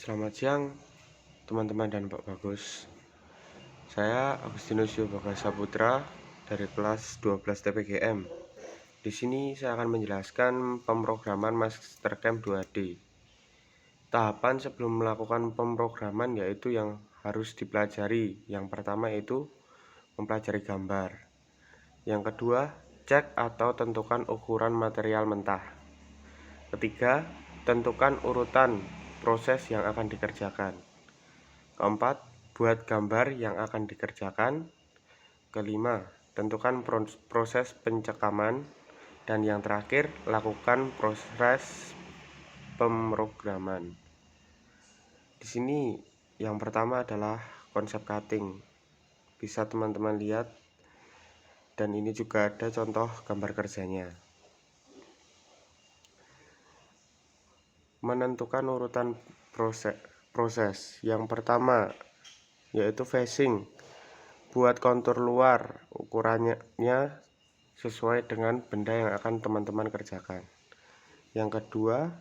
Selamat siang teman-teman dan Pak Bagus. Saya Agustinus Yobaga Saputra dari kelas 12 TPGM. Di sini saya akan menjelaskan pemrograman Mastercam 2D. Tahapan sebelum melakukan pemrograman yaitu yang harus dipelajari. Yang pertama yaitu mempelajari gambar. Yang kedua, cek atau tentukan ukuran material mentah. Ketiga, tentukan urutan proses yang akan dikerjakan. Keempat, buat gambar yang akan dikerjakan. Kelima, tentukan proses pencekaman. Dan yang terakhir, lakukan proses pemrograman. Di sini yang pertama adalah konsep cutting. Bisa teman-teman lihat, dan ini juga ada contoh gambar kerjanya. Menentukan urutan proses. Yang pertama yaitu facing. Buat kontur luar, ukurannya sesuai dengan benda yang akan teman-teman kerjakan. Yang kedua,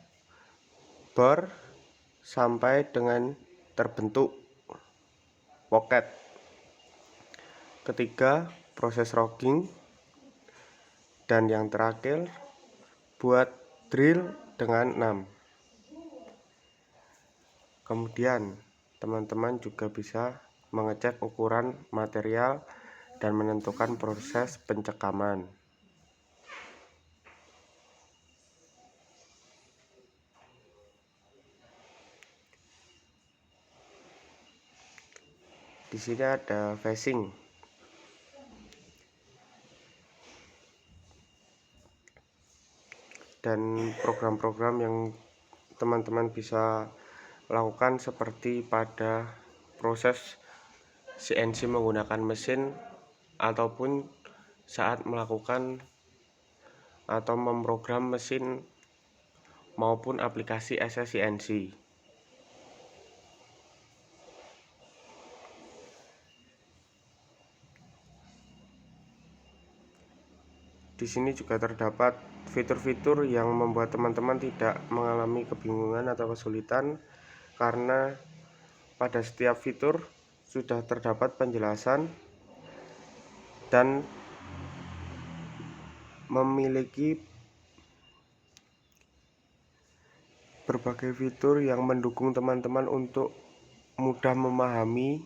bor sampai dengan terbentuk pocket. Ketiga, proses rogging. Dan yang terakhir, buat drill dengan 6. Kemudian teman-teman juga bisa mengecek ukuran material dan menentukan proses pencekaman. Di sini ada facing. Dan program-program yang teman-teman bisa lakukan seperti pada proses CNC menggunakan mesin ataupun saat melakukan atau memprogram mesin maupun aplikasi SSCNC. Di sini juga terdapat fitur-fitur yang membuat teman-teman tidak mengalami kebingungan atau kesulitan, karena pada setiap fitur sudah terdapat penjelasan dan memiliki berbagai fitur yang mendukung teman-teman untuk mudah memahami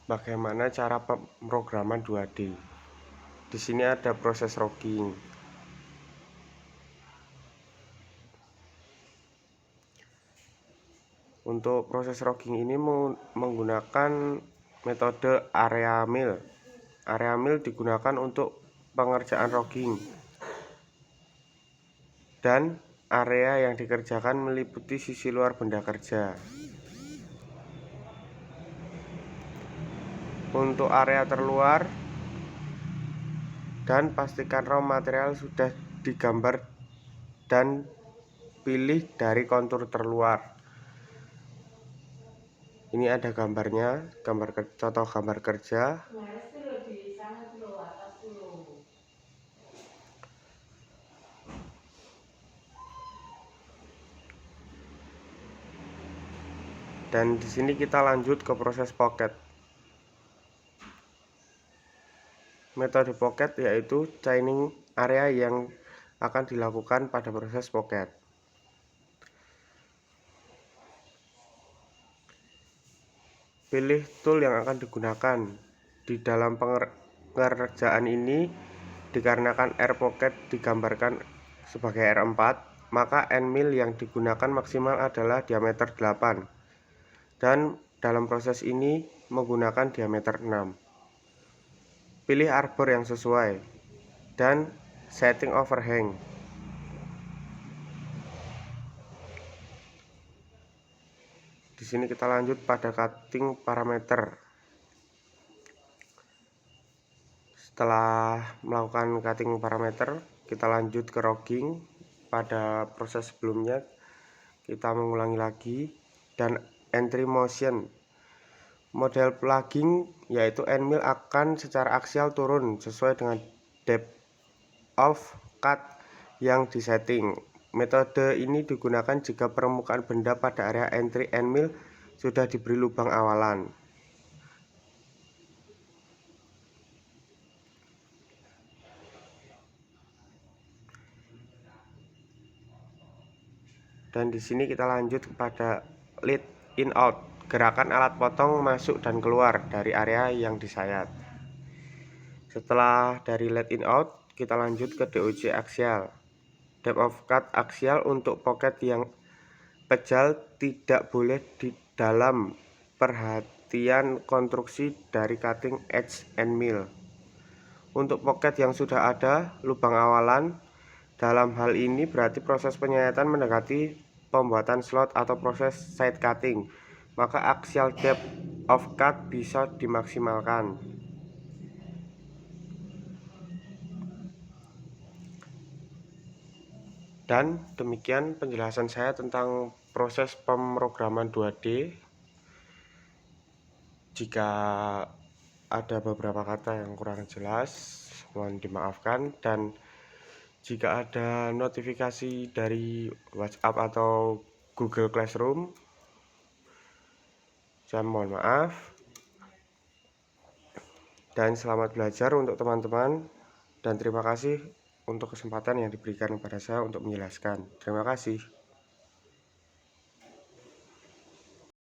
bagaimana cara pemrograman 2D. Di sini ada proses rogging. Untuk proses rogging ini menggunakan metode area mill. Area mill digunakan untuk pengerjaan rogging, dan area yang dikerjakan meliputi sisi luar benda kerja. Untuk area terluar, dan pastikan raw material sudah digambar dan pilih dari kontur terluar. Ini ada gambarnya, contoh gambar kerja. Dan di sini kita lanjut ke proses pocket. Metode pocket yaitu chaining area yang akan dilakukan pada proses pocket. Pilih tool yang akan digunakan. Di dalam pengerjaan ini, dikarenakan R pocket digambarkan sebagai R4, maka end mill yang digunakan maksimal adalah diameter 8, dan dalam proses ini menggunakan diameter 6. Pilih arbor yang sesuai dan setting overhang. Di sini kita lanjut pada cutting parameter. Setelah melakukan cutting parameter, kita lanjut ke rogging. Pada proses sebelumnya kita mengulangi lagi. Dan entry motion. Model plugging yaitu end mill akan secara aksial turun sesuai dengan depth of cut yang disetting. Metode ini digunakan jika permukaan benda pada area entry and mill sudah diberi lubang awalan. Dan di sini kita lanjut kepada lead in out, gerakan alat potong masuk dan keluar dari area yang disayat. Setelah dari lead in out, kita lanjut ke DOC aksial. Depth of cut aksial untuk pocket yang pejal tidak boleh di dalam perhatian konstruksi dari cutting edge and mill. Untuk pocket yang sudah ada lubang awalan, dalam hal ini berarti proses penyayatan mendekati pembuatan slot atau proses side cutting, maka axial depth of cut bisa dimaksimalkan. Dan demikian penjelasan saya tentang proses pemrograman 2D. Jika ada beberapa kata yang kurang jelas, mohon dimaafkan, dan jika ada notifikasi dari WhatsApp atau Google Classroom, saya mohon maaf. Dan selamat belajar untuk teman-teman, dan terima kasih untuk kesempatan yang diberikan kepada saya untuk menjelaskan. Terima kasih.